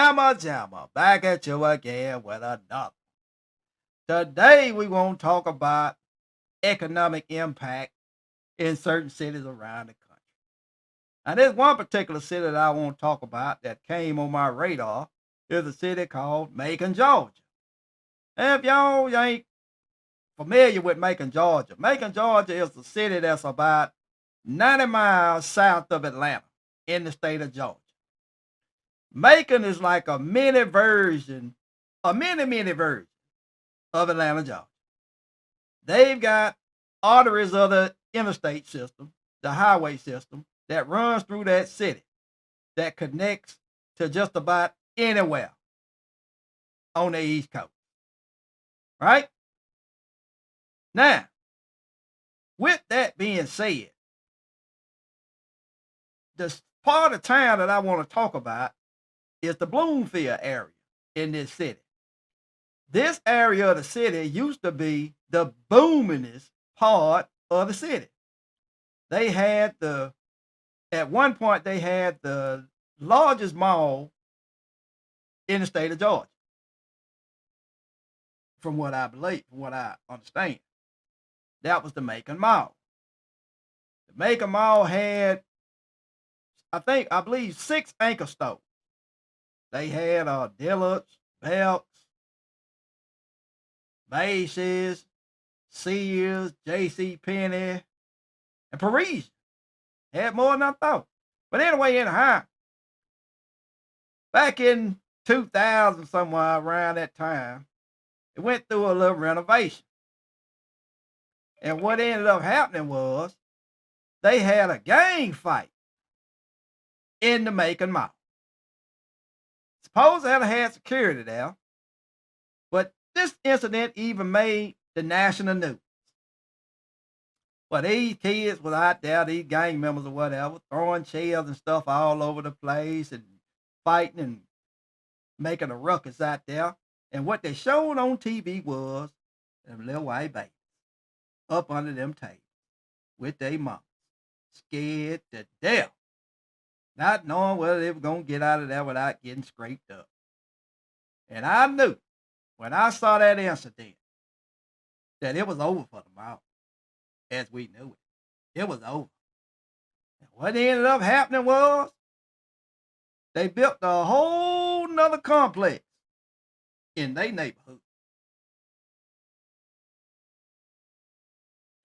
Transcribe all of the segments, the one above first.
Bama Jamma, back at you again with another. Today we want to talk about economic impact in certain cities around the country. Now, there's one particular city that I want to talk about that came on my radar. Is a city called Macon, Georgia. And if y'all ain't familiar with Macon, Georgia is a city that's about 90 miles south of Atlanta in the state of Georgia. Macon is like a mini version of Atlanta, Georgia. They've got arteries of the interstate system, the highway system that runs through that city that connects to just about anywhere on the East Coast. Right? Now, with that being said, the part of town that I want to talk about is the Bloomfield area in this city. This area of the city used to be the boomingest part of the city. They had at one point, they had the largest mall in the state of Georgia, from what I believe, from what I understand. That was the Macon Mall. The Macon Mall had, I believe, 6 anchor stores. They had Dillard's, Belk's, Macy's, Sears, J.C. Penney, and Parisian. Had more than I thought. But anyway, anyhow, back in 2000, somewhere around that time, it went through a little renovation. And what ended up happening was they had a gang fight in the Macon Mall. Suppose they had security there, but this incident even made the national news. But these kids was out there, these gang members or whatever, throwing chairs and stuff all over the place and fighting and making a ruckus out there. And what they showed on TV was them little white babies up under them tables with their mamas, scared to death, not knowing whether they were going to get out of there without getting scraped up. And I knew when I saw that incident that it was over for the mall, as we knew it. It was over. And what ended up happening was they built a whole nother complex in their neighborhood.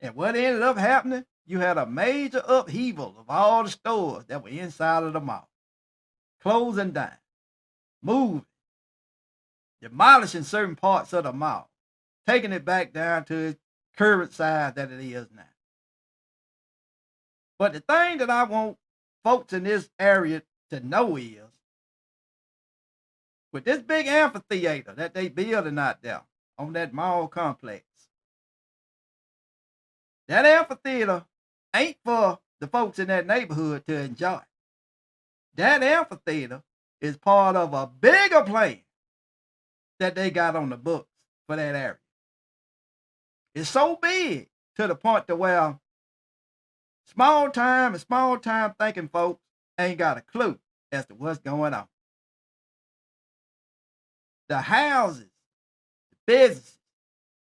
And what ended up happening, you had a major upheaval of all the stores that were inside of the mall, closing down, moving, demolishing certain parts of the mall, taking it back down to its current size that it is now. But the thing that I want folks in this area to know is, with this big amphitheater that they building out there on that mall complex, that amphitheater ain't for the folks in that neighborhood to enjoy. That amphitheater is part of a bigger plan that they got on the books for that area. It's so big to the point to where small time thinking folks ain't got a clue as to what's going on. The houses, the businesses,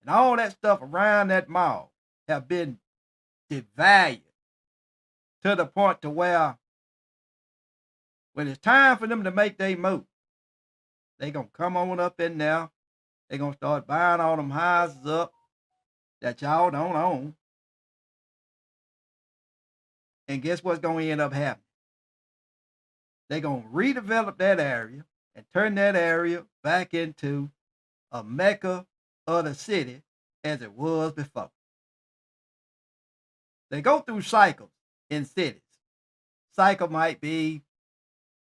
and all that stuff around that mall have been devalued to the point to where when it's time for them to make their move, they gonna come on up in there. They gonna start buying all them houses up that y'all don't own. And guess what's gonna end up happening? They gonna redevelop that area and turn that area back into a mecca of the city as it was before. They go through cycles in cities. Cycle might be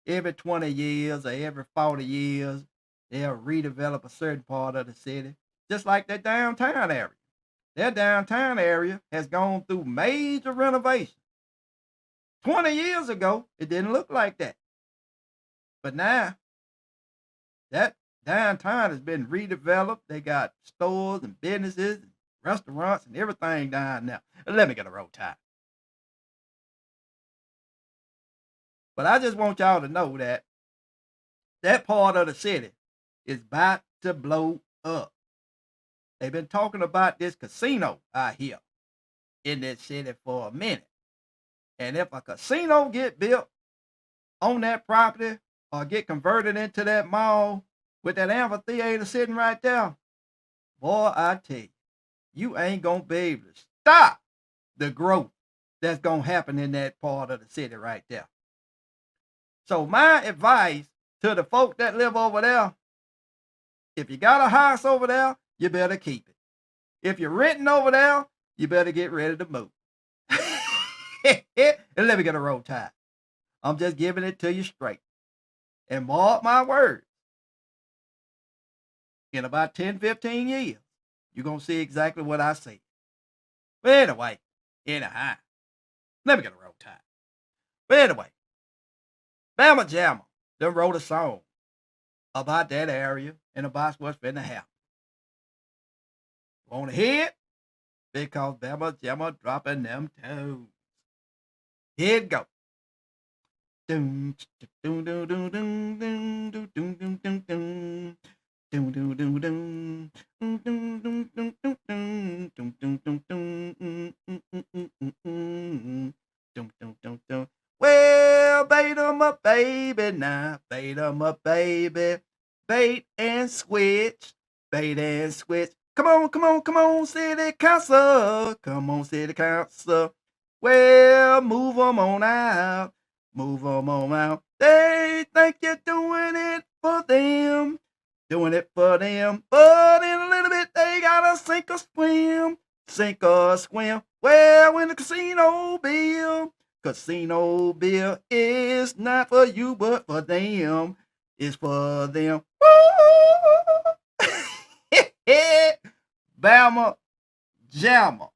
every 20 years or every 40 years, they'll redevelop a certain part of the city, just like their downtown area. Their downtown area has gone through major renovation. 20 years ago, it didn't look like that. But now, that downtown has been redeveloped. They got stores and businesses and restaurants and everything down there. Let me get a roll tide. But I just want y'all to know that that part of the city is about to blow up. They've been talking about this casino out here in that city for a minute. And if a casino get built on that property or get converted into that mall with that amphitheater sitting right there, boy, I tell you, you ain't gonna be able to stop the growth that's gonna happen in that part of the city right there. So my advice to the folk that live over there, if you got a house over there, you better keep it. If you're renting over there, you better get ready to move. And let me get a roll tide. I'm just giving it to you straight. And mark my words, in about 10, 15 years, you're going to see exactly what I say. But anyway, anyhow, let me get a roll tide. But anyway, Bama Jamma done wrote a song about that area and about what's finna happen. Want to hear it? Because Bama Jamma dropping them toes. Here it go. Dun, dun, dun, dun, dun, dun, dun, dun, dun, dun, dun. Dun, dun, dun, dun. Dun, dun, dun, dun, dun, dun. Dun, dun, dun, dun. Dun, dun, dun, dun. Well, bait 'em up, baby, now. Bait 'em up, baby. Bait and switch. Bait and switch. Come on, come on, come on, city council. Come on, city council. Well, move 'em on out. Move 'em on out. They think you're doing it for them. Doing it for them. But in a little bit, they gotta sink or swim. Sink or swim. Well, when the casino bill is not for you, but for them. It's for them. Woo! Bama Jamma.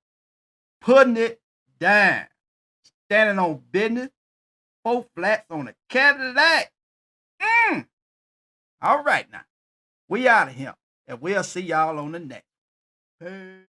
Putting it down. Standing on business. 4 flats on a Cadillac. All right now. We out of here. And we'll see y'all on the next. Peace.